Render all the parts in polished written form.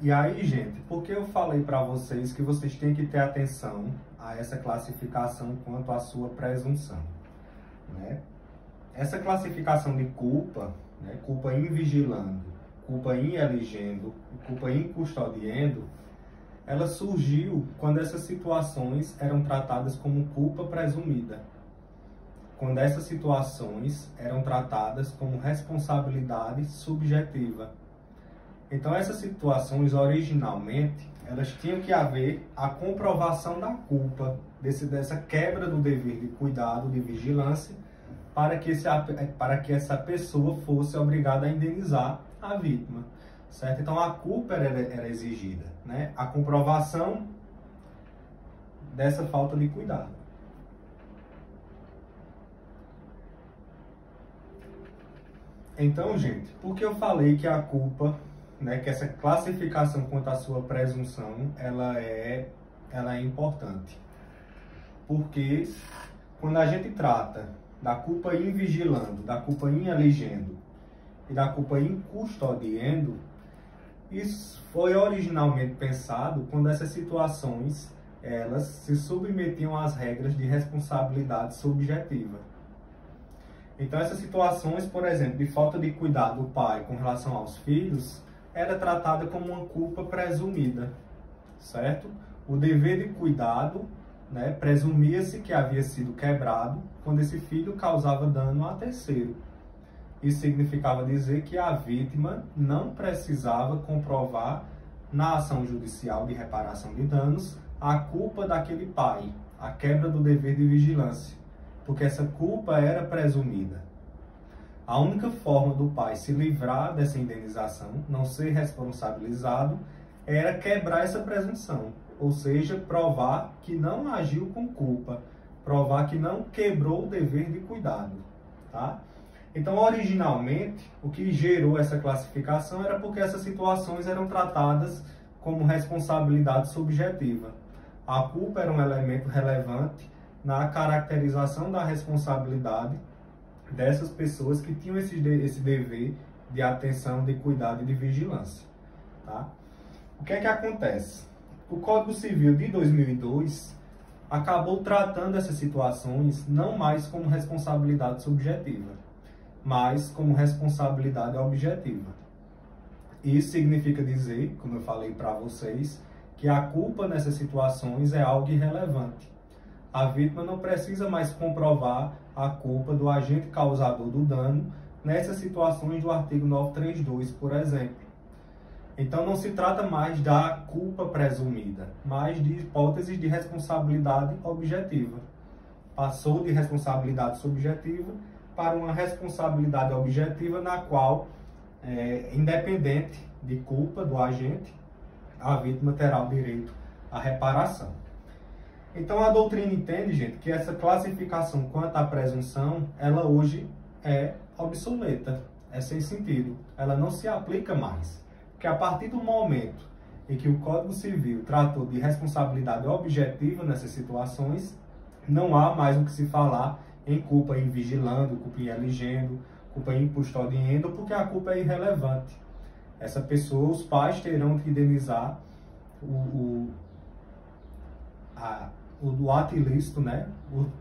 E aí, gente, por que eu falei para vocês que vocês têm que ter atenção a essa classificação quanto à sua presunção, né? Essa classificação de culpa, né, culpa in vigilando, culpa in eligendo e culpa in custodiendo, ela surgiu quando essas situações eram tratadas como culpa presumida. Quando essas situações eram tratadas como responsabilidade subjetiva. Então, essas situações, originalmente, elas tinham que haver a comprovação da culpa, dessa quebra do dever de cuidado, de vigilância, para que essa pessoa fosse obrigada a indenizar a vítima, certo? Então, a culpa era exigida, né? A comprovação dessa falta de cuidado. Então, gente, por que eu falei que a culpa, né, que essa classificação quanto à sua presunção, ela é importante? Porque quando a gente trata da culpa in vigilando, da culpa in eligendo e da culpa in custodiendo, isso foi originalmente pensado quando essas situações, elas se submetiam às regras de responsabilidade subjetiva. Então, essas situações, por exemplo, de falta de cuidado do pai com relação aos filhos, era tratada como uma culpa presumida, certo? O dever de cuidado, né, presumia-se que havia sido quebrado quando esse filho causava dano a terceiro. Isso significava dizer que a vítima não precisava comprovar na ação judicial de reparação de danos a culpa daquele pai, a quebra do dever de vigilância, porque essa culpa era presumida. A única forma do pai se livrar dessa indenização, não ser responsabilizado, era quebrar essa presunção, ou seja, provar que não agiu com culpa, provar que não quebrou o dever de cuidado, tá? Então, originalmente, o que gerou essa classificação era porque essas situações eram tratadas como responsabilidade subjetiva. A culpa era um elemento relevante na caracterização da responsabilidade dessas pessoas que tinham esse dever de atenção, de cuidado e de vigilância, tá? O que é que acontece? O Código Civil de 2002 acabou tratando essas situações não mais como responsabilidade subjetiva, mas como responsabilidade objetiva. Isso significa dizer, como eu falei para vocês, que a culpa nessas situações é algo irrelevante. A vítima não precisa mais comprovar a culpa do agente causador do dano nessas situações do artigo 932, por exemplo. Então, não se trata mais da culpa presumida, mas de hipóteses de responsabilidade objetiva. Passou de responsabilidade subjetiva para uma responsabilidade objetiva na qual, independente de culpa do agente, a vítima terá o direito à reparação. Então, a doutrina entende, gente, que essa classificação quanto à presunção, ela hoje é obsoleta, é sem sentido, ela não se aplica mais. Porque a partir do momento em que o Código Civil tratou de responsabilidade objetiva nessas situações, não há mais o que se falar em culpa em vigilando, culpa em eligendo, culpa em custodiando, porque a culpa é irrelevante. Essa pessoa, os pais terão que indenizar o ato ilícito, né?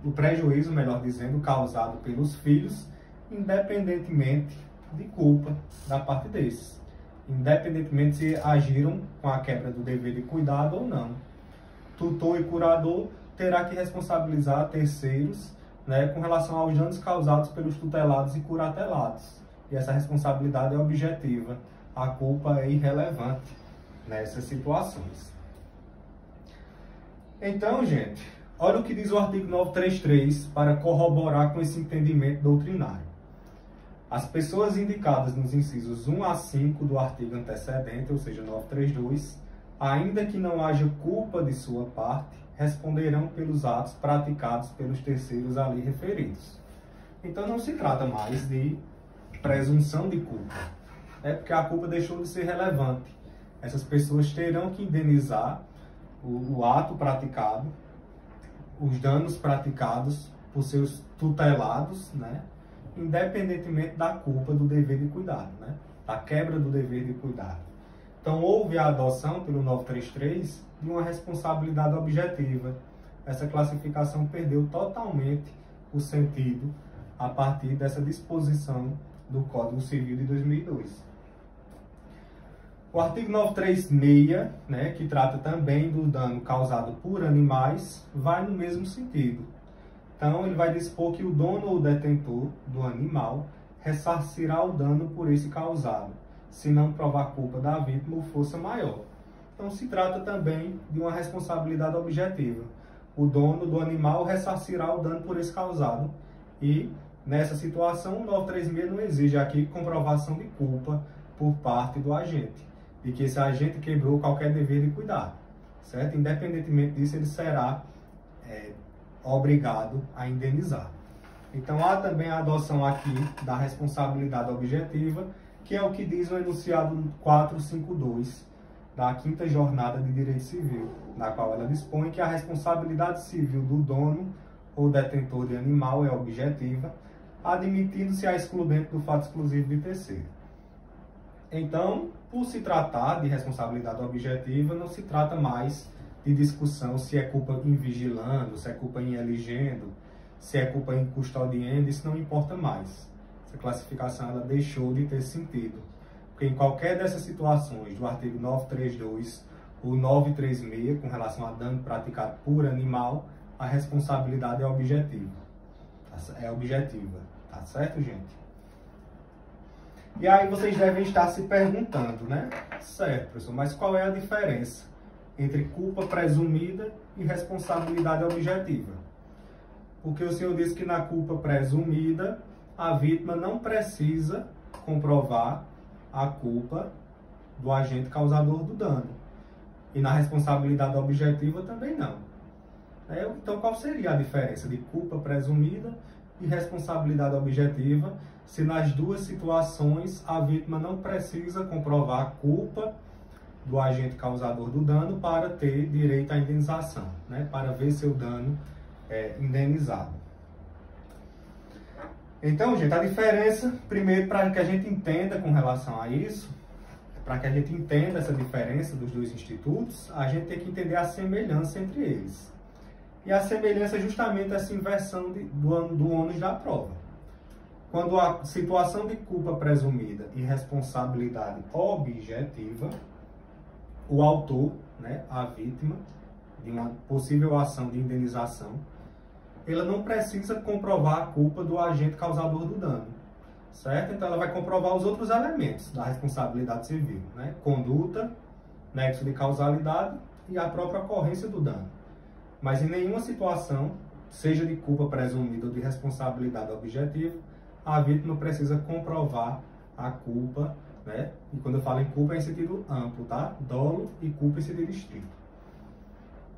O prejuízo, melhor dizendo, causado pelos filhos, independentemente de culpa da parte desses. Independentemente se agiram com a quebra do dever de cuidado ou não. Tutor e curador terá que responsabilizar terceiros, né, com relação aos danos causados pelos tutelados e curatelados. E essa responsabilidade é objetiva. A culpa é irrelevante nessas situações. Então, gente, olha o que diz o artigo 933 para corroborar com esse entendimento doutrinário. As pessoas indicadas nos incisos 1 a 5 do artigo antecedente, ou seja, 932, ainda que não haja culpa de sua parte, responderão pelos atos praticados pelos terceiros ali referidos. Então, não se trata mais de presunção de culpa, porque a culpa deixou de ser relevante. Essas pessoas terão que indenizar o ato praticado, os danos praticados por seus tutelados, né? Independentemente da culpa do dever de cuidado, né? Da quebra do dever de cuidado. Então, houve a adoção pelo 933 de uma responsabilidade objetiva. Essa classificação perdeu totalmente o sentido a partir dessa disposição do Código Civil de 2002. O artigo 936, né, que trata também do dano causado por animais, vai no mesmo sentido. Então, ele vai dispor que o dono ou detentor do animal ressarcirá o dano por esse causado, se não provar culpa da vítima ou força maior. Então, se trata também de uma responsabilidade objetiva. O dono do animal ressarcirá o dano por esse causado e, nessa situação, o 936 não exige aqui comprovação de culpa por parte do agente, de que esse agente quebrou qualquer dever de cuidado, certo? Independentemente disso, ele será obrigado a indenizar. Então, há também a adoção aqui da responsabilidade objetiva, que é o que diz o enunciado 452 da 5ª Jornada de Direito Civil, na qual ela dispõe que a responsabilidade civil do dono ou detentor de animal é objetiva, admitindo-se a excludente do fato exclusivo de terceiro. Então, por se tratar de responsabilidade objetiva, não se trata mais de discussão se é culpa em vigilando, se é culpa em eligendo, se é culpa em custodiando, isso não importa mais. Essa classificação ela deixou de ter sentido, porque em qualquer dessas situações do artigo 932 ou 936, com relação a dano praticado por animal, a responsabilidade é objetiva. Tá certo, gente? E aí vocês devem estar se perguntando, né? Certo, professor, mas qual é a diferença entre culpa presumida e responsabilidade objetiva? Porque o senhor disse que na culpa presumida, a vítima não precisa comprovar a culpa do agente causador do dano. E na responsabilidade objetiva também não. Então, qual seria a diferença de culpa presumida e responsabilidade objetiva, se nas duas situações a vítima não precisa comprovar a culpa do agente causador do dano para ter direito à indenização, né? Para ver seu dano indenizado. Então, gente, a diferença, primeiro, para que a gente entenda com relação a isso, para que a gente entenda essa diferença dos dois institutos, a gente tem que entender a semelhança entre eles. E a semelhança é justamente essa inversão do ônus da prova. Quando a situação de culpa presumida e responsabilidade objetiva, o autor, né, a vítima, de uma possível ação de indenização, ela não precisa comprovar a culpa do agente causador do dano, certo? Então ela vai comprovar os outros elementos da responsabilidade civil, né? Conduta, nexo de causalidade e a própria ocorrência do dano. Mas em nenhuma situação, seja de culpa presumida ou de responsabilidade objetiva, a vítima precisa comprovar a culpa, né? E quando eu falo em culpa é em sentido amplo, tá? Dolo e culpa em sentido estrito.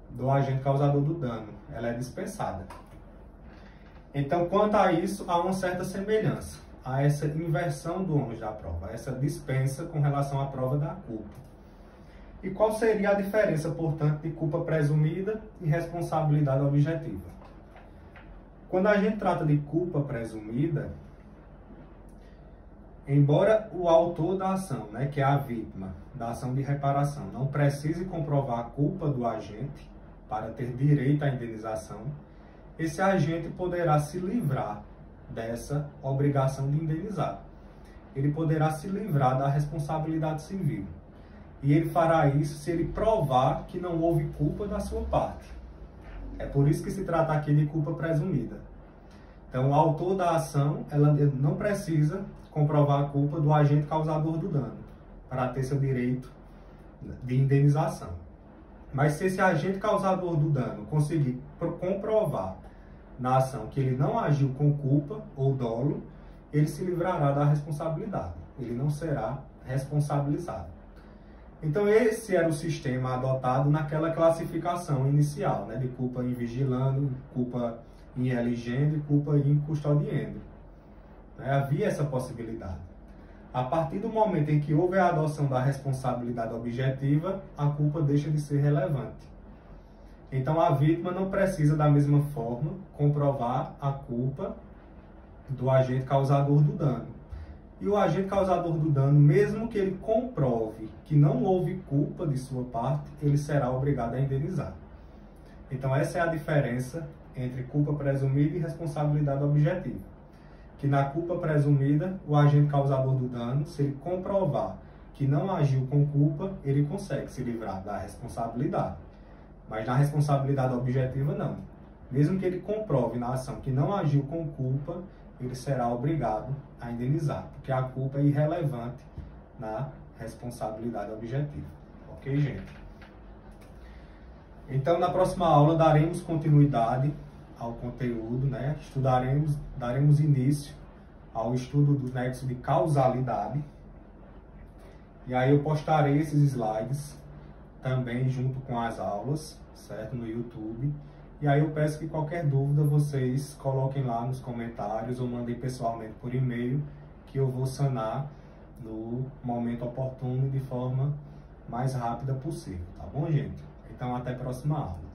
Do agente causador do dano, ela é dispensada. Então, quanto a isso, há uma certa semelhança a essa inversão do ônus da prova, a essa dispensa com relação à prova da culpa. E qual seria a diferença, portanto, de culpa presumida e responsabilidade objetiva? Quando a gente trata de culpa presumida, embora o autor da ação, né, que é a vítima da ação de reparação, não precise comprovar a culpa do agente para ter direito à indenização, esse agente poderá se livrar dessa obrigação de indenizar. Ele poderá se livrar da responsabilidade civil. E ele fará isso se ele provar que não houve culpa da sua parte. É por isso que se trata aqui de culpa presumida. Então, o autor da ação ela não precisa comprovar a culpa do agente causador do dano para ter seu direito de indenização. Mas se esse agente causador do dano conseguir comprovar na ação que ele não agiu com culpa ou dolo, ele se livrará da responsabilidade. Ele não será responsabilizado. Então, esse era o sistema adotado naquela classificação inicial, né, de culpa em vigilando, culpa em eligendo e culpa em custodiando. Havia essa possibilidade. A partir do momento em que houve a adoção da responsabilidade objetiva, a culpa deixa de ser relevante. Então, a vítima não precisa, da mesma forma, comprovar a culpa do agente causador do dano. E o agente causador do dano, mesmo que ele comprove que não houve culpa de sua parte, ele será obrigado a indenizar. Então essa é a diferença entre culpa presumida e responsabilidade objetiva. Que na culpa presumida, o agente causador do dano, se ele comprovar que não agiu com culpa, ele consegue se livrar da responsabilidade. Mas na responsabilidade objetiva, não. Mesmo que ele comprove na ação que não agiu com culpa, ele será obrigado a indenizar, porque a culpa é irrelevante na responsabilidade objetiva. Ok, gente? Então, na próxima aula, daremos continuidade ao conteúdo, né? Daremos início ao estudo do nexo de causalidade. E aí eu postarei esses slides também junto com as aulas, certo? No YouTube. E aí eu peço que qualquer dúvida vocês coloquem lá nos comentários ou mandem pessoalmente por e-mail, que eu vou sanar no momento oportuno de forma mais rápida possível, tá bom, gente? Então até a próxima aula.